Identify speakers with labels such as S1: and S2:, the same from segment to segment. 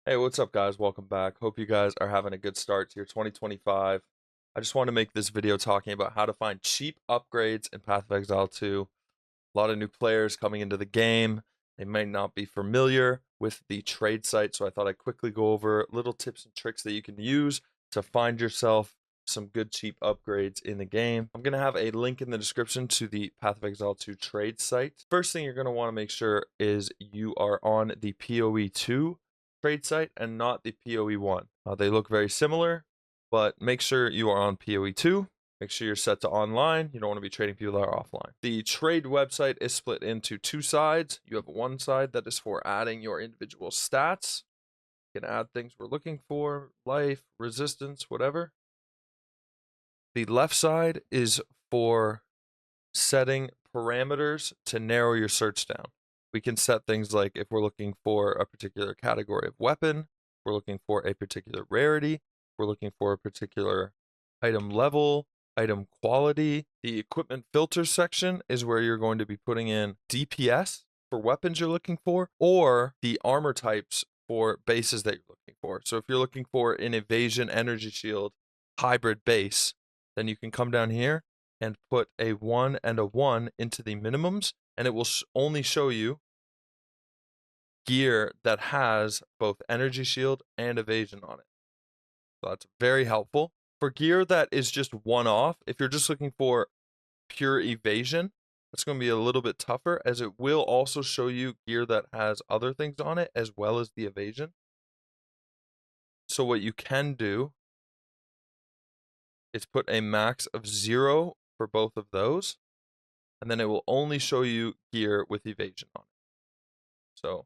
S1: Hey, what's up, guys? Welcome back. Hope you guys are having a good start to your 2025. I just want to make this video talking about how to find cheap upgrades in Path of Exile 2. A lot of new players coming into the game. They might not be familiar with the trade site, so I thought I'd quickly go over little tips and tricks that you can use to find yourself some good cheap upgrades in the game. I'm going to have a link in the description to the Path of Exile 2 trade site. First thing you're going to want to make sure is you are on the PoE 2 trade site and not the PoE 1. They look very similar, but make sure you are on PoE 2. Make sure you're set to online. You don't want to be trading people that are offline. The trade website is split into two sides. You have one side that is for adding your individual stats. You can add things we're looking for, life, resistance, whatever. The left side is for setting parameters to narrow your search down. We can set things like if we're looking for a particular category of weapon, we're looking for a particular rarity, we're looking for a particular item level, item quality. The equipment filter section is where you're going to be putting in DPS for weapons you're looking for, or the armor types for bases that you're looking for. So if you're looking for an evasion energy shield hybrid base, then you can come down here and put a 1 and a 1 into the minimums, and it will only show you gear that has both energy shield and evasion on it. So that's very helpful. For gear that is just one off, if you're just looking for pure evasion, that's going to be a little bit tougher, as it will also show you gear that has other things on it as well as the evasion. So what you can do is put a max of 0 for both of those, and then it will only show you gear with evasion on it. So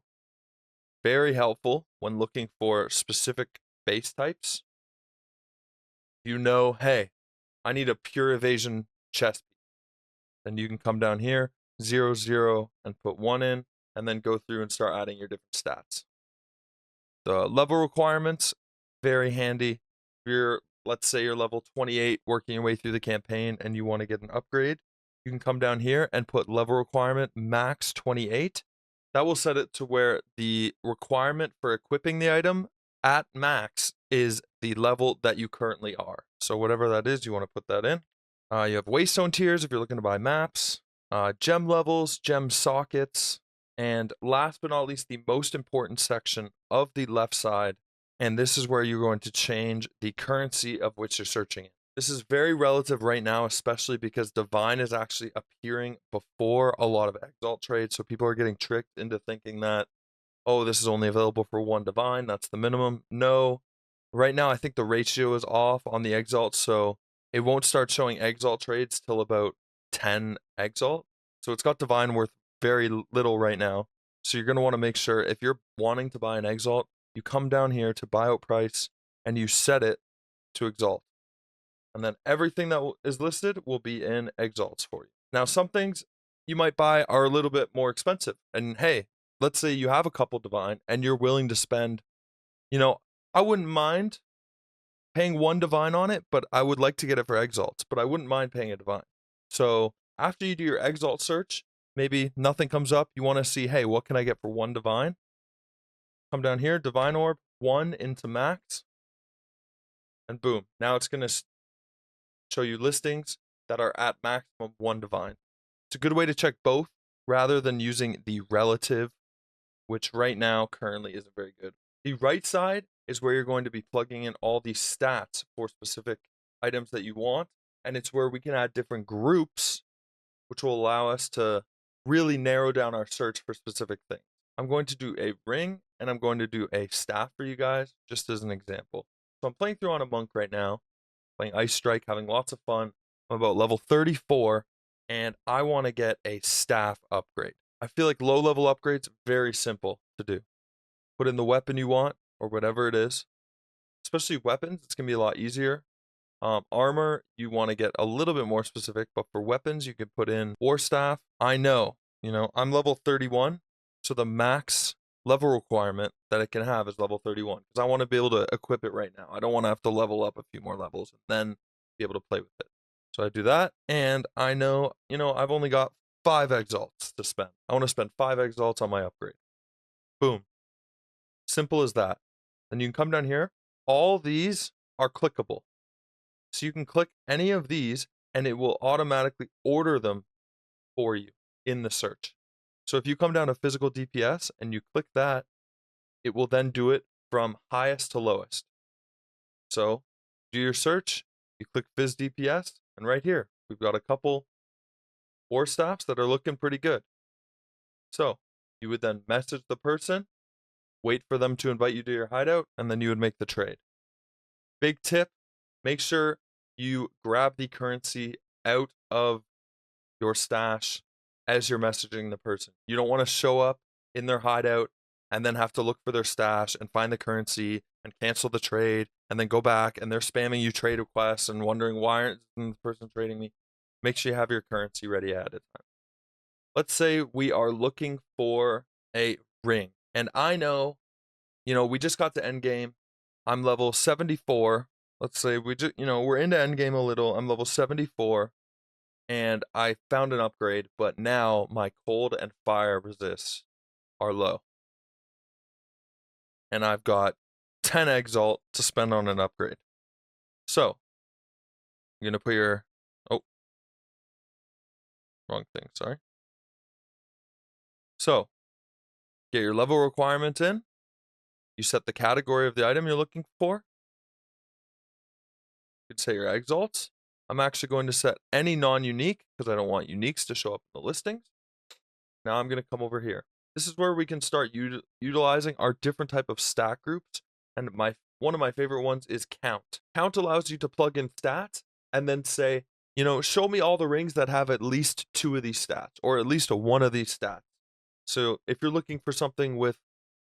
S1: very helpful when looking for specific base types. You know, hey, I need a pure evasion chest piece. Then you can come down here, 0, 0, and put 1 in, and then go through and start adding your different stats. The level requirements, very handy. If you're, let's say you're level 28, working your way through the campaign, and you want to get an upgrade, you can come down here and put level requirement max 28. That will set it to where the requirement for equipping the item at max is the level that you currently are. So whatever that is, you want to put that in. You have waystone tiers if you're looking to buy maps, gem levels, gem sockets, and last but not least, the most important section of the left side, and this is where you're going to change the currency of which you're searching in. This is very relative right now, especially because Divine is actually appearing before a lot of Exile trades, so people are getting tricked into thinking that, oh, this is only available for one Divine, that's the minimum. No, right now I think the ratio is off on the Exalt, so it won't start showing Exalt trades till about 10 Exalt. So it's got Divine worth very little right now. So you're going to want to make sure if you're wanting to buy an Exalt, you come down here to buyout price and you set it to Exalt. And then everything that is listed will be in Exalts for you. Now, some things you might buy are a little bit more expensive. And hey, let's say you have a couple Divine and you're willing to spend, I wouldn't mind paying one Divine on it, but I would like to get it for Exalts, but I wouldn't mind paying a Divine. So after you do your Exalt search, maybe nothing comes up. You want to see, hey, what can I get for one Divine? Come down here, Divine Orb, 1 into max, and boom. Now it's going to show you listings that are at maximum 1 Divine. It's a good way to check both rather than using the relative, which right now currently isn't very good. The right side is where you're going to be plugging in all the stats for specific items that you want, and it's where we can add different groups, which will allow us to really narrow down our search for specific things. I'm going to do a ring and I'm going to do a staff for you guys, just as an example. So I'm playing through on a monk right now, playing Ice Strike, having lots of fun. I'm about level 34, and I want to get a staff upgrade. I feel like low level upgrades, very simple to do. Put in the weapon you want, or whatever it is. Especially weapons, it's going to be a lot easier. Armor, you want to get a little bit more specific, but for weapons, you can put in War Staff. I know, I'm level 31, so the max level requirement that it can have is level 31, because I want to be able to equip it right now. I don't want to have to level up a few more levels and then be able to play with it. So I do that, and I know, I've only got 5 exalts to spend. I want to spend 5 exalts on my upgrade. Boom. Simple as that. Then you can come down here. All these are clickable. So you can click any of these and it will automatically order them for you in the search. So if you come down to physical DPS and you click that, it will then do it from highest to lowest. So do your search, you click Phys DPS, and right here, we've got a couple war staffs that are looking pretty good. So you would then message the person, wait for them to invite you to your hideout, and then you would make the trade. Big tip, make sure you grab the currency out of your stash as you're messaging the person. You don't want to show up in their hideout and then have to look for their stash and find the currency and cancel the trade and then go back and they're spamming you trade requests and wondering why aren't the person trading me. Make sure you have your currency ready ahead of time. Let's say we are looking for a ring, and I know, we just got to end game. I'm level 74. Let's say we just, we're into end game a little. I'm level 74. And I found an upgrade, but now my cold and fire resists are low. And I've got 10 Exalt to spend on an upgrade. So, you're going to put your... Oh. Wrong thing, sorry. So, get your level requirement in. You set the category of the item you're looking for. You could say your Exalts. I'm actually going to set any non-unique because I don't want uniques to show up in the listings. Now I'm going to come over here. This is where we can start utilizing our different type of stat groups. And one of my favorite ones is count. Count allows you to plug in stats and then say, show me all the rings that have at least 2 of these stats or at least one of these stats. So if you're looking for something with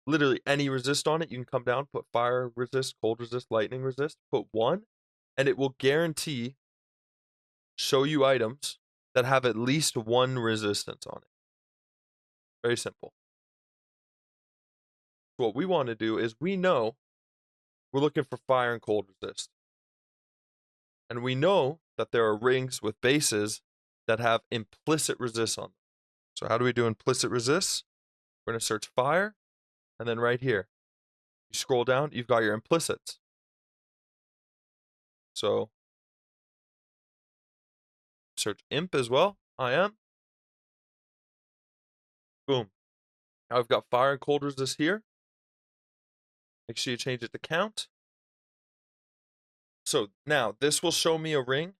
S1: literally any resist on it, you can come down, put fire resist, cold resist, lightning resist, put 1, and it will guarantee show you items that have at least 1 resistance on it. Very simple. So what we want to do is we know we're looking for fire and cold resist. And we know that there are rings with bases that have implicit resists on them. So how do we do implicit resists? We're going to search fire, and then right here, you scroll down, you've got your implicits. So search imp as well, I am. Boom. Now I've got fire and cold resist here. Make sure you change it to count. So now this will show me a ring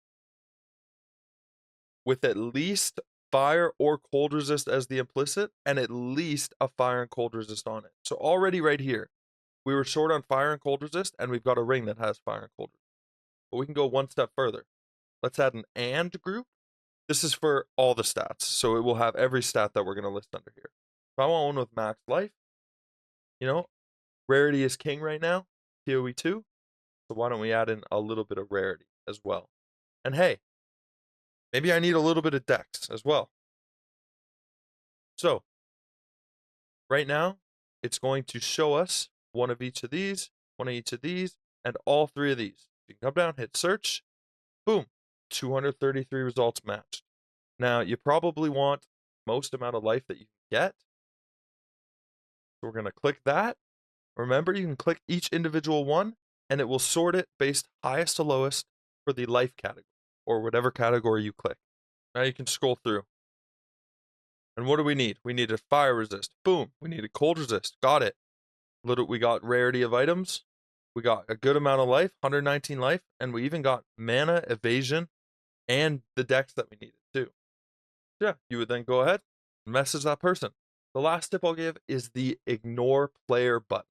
S1: with at least fire or cold resist as the implicit and at least a fire and cold resist on it. So already right here, we were short on fire and cold resist and we've got a ring that has fire and cold resist. But we can go one step further. Let's add an and group. This is for all the stats. So it will have every stat that we're going to list under here. If I want one with max life, rarity is king right now, PoE 2. So why don't we add in a little bit of rarity as well? And hey, maybe I need a little bit of dex as well. So right now, it's going to show us one of each of these, one of each of these, and all 3 of these. You can come down, hit search, boom, 233 results matched. Now, you probably want most amount of life that you can get. So we're going to click that. Remember, you can click each individual one, and it will sort it based highest to lowest for the life category, or whatever category you click. Now you can scroll through. And what do we need? We need a fire resist. Boom. We need a cold resist. Got it. We got rarity of items. We got a good amount of life, 119 life, and we even got mana, evasion, and the dex that we needed too. Yeah, you would then go ahead and message that person. The last tip I'll give is the ignore player button.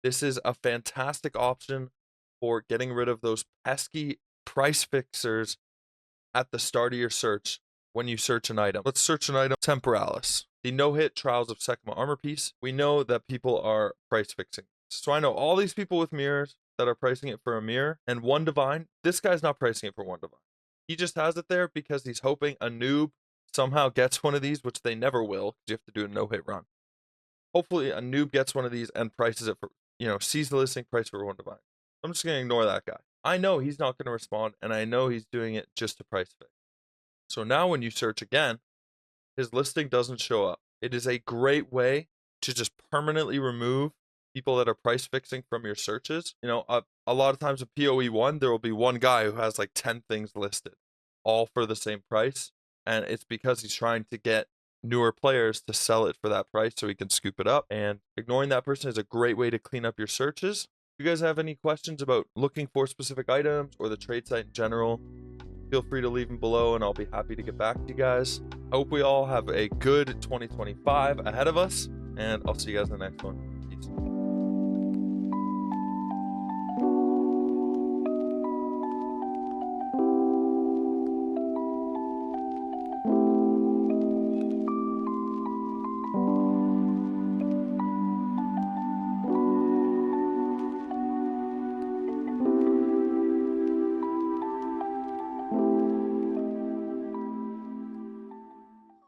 S1: This is a fantastic option for getting rid of those pesky price fixers at the start of your search when you search an item. Let's search an item, Temporalis. The no-hit Trials of Sekima armor piece. We know that people are price fixing. So I know all these people with mirrors that are pricing it for a mirror and 1 divine. This guy's not pricing it for 1 divine. He just has it there because he's hoping a noob somehow gets one of these, which they never will because you have to do a no-hit run. Hopefully a noob gets one of these and prices it for, sees the listing price for 1 divine. I'm just going to ignore that guy. I know he's not going to respond, and I know he's doing it just to price fix. So now when you search again, his listing doesn't show up. It is a great way to just permanently remove people that are price fixing from your searches. You know, a lot of times with PoE1, there will be one guy who has like 10 things listed, all for the same price. And it's because he's trying to get newer players to sell it for that price so he can scoop it up. And ignoring that person is a great way to clean up your searches. If you guys have any questions about looking for specific items or the trade site in general, feel free to leave them below and I'll be happy to get back to you guys. I hope we all have a good 2025 ahead of us, and I'll see you guys in the next one.